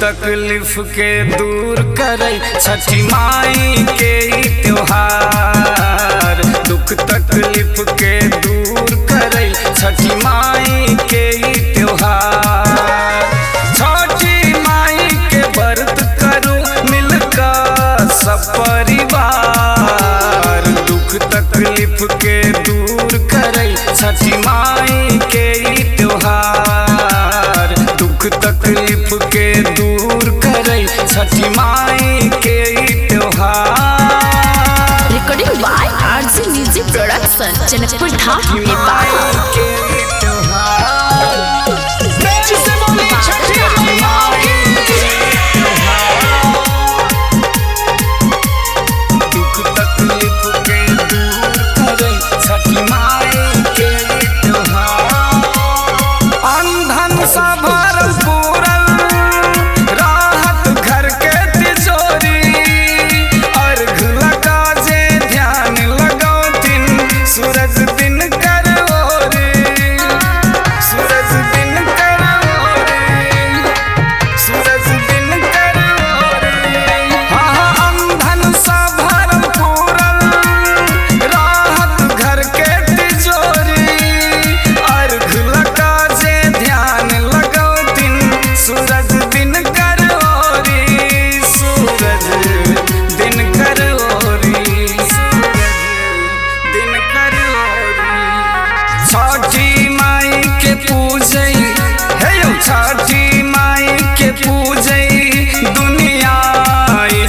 तकलीफ के दूर करे छठी माई के त्योहार। दुख तकलीफ के दूर करे छठी माई के त्योहार। छठी माई के व्रत करो मिलकर सब परिवार। दुख तकलीफ के दूर करे छठी माई के त्योहार। दुख तकलीफ के दूर करे छठी माई के त्योहार। रिकॉर्डिंग बाय आरजी म्यूजिक प्रोडक्शन जनकपुर धाम नेपाल। छठी माई के पूजै दुनिया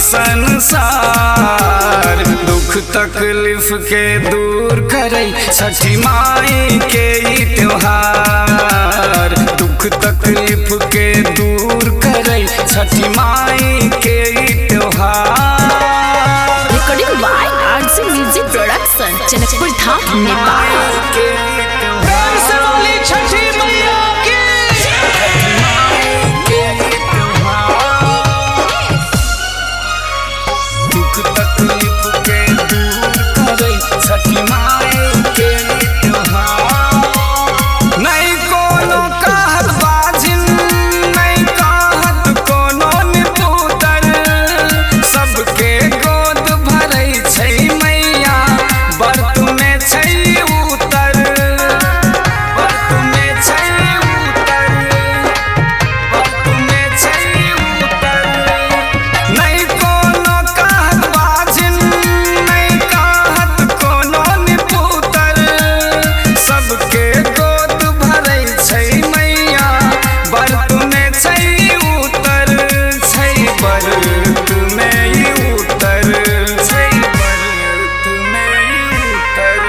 संसार। दुख तकलीफ के दूर करे छठी माई के त्योहार। दुख तकलीफ के दूर करे छठी माई के त्योहार। रिकॉर्डिंग बाय आरजी म्यूजिक प्रोडक्शन जनकपुर धाम नेपाल। छठी माई के त्योहार। नहीं कोनो कहत बाजिन, नहीं कहत कोनो निपुतर। सबके गोद भरै छै मैया, व्रत में छै उतर। व्रत में छै उतर, व्रत में छै उतर। नहीं कोनो कहत बाजिन, नहीं कहत कोनो निपुतर। सबके गोद भरै छै मैया, व्रत में छै उतर। छै व्रत में उतर, छै व्रत में उतर।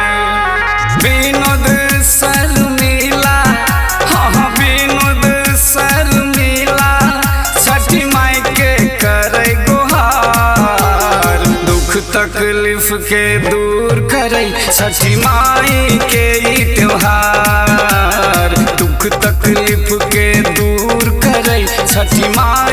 विनोद शर्मिला, हाँ विनोद शर्मिला छठी माई के करे गुहार। दुख तकलीफ के दूर करे छठी माई के त्योहार। दुख तकलीफ के दूर करे छठी माई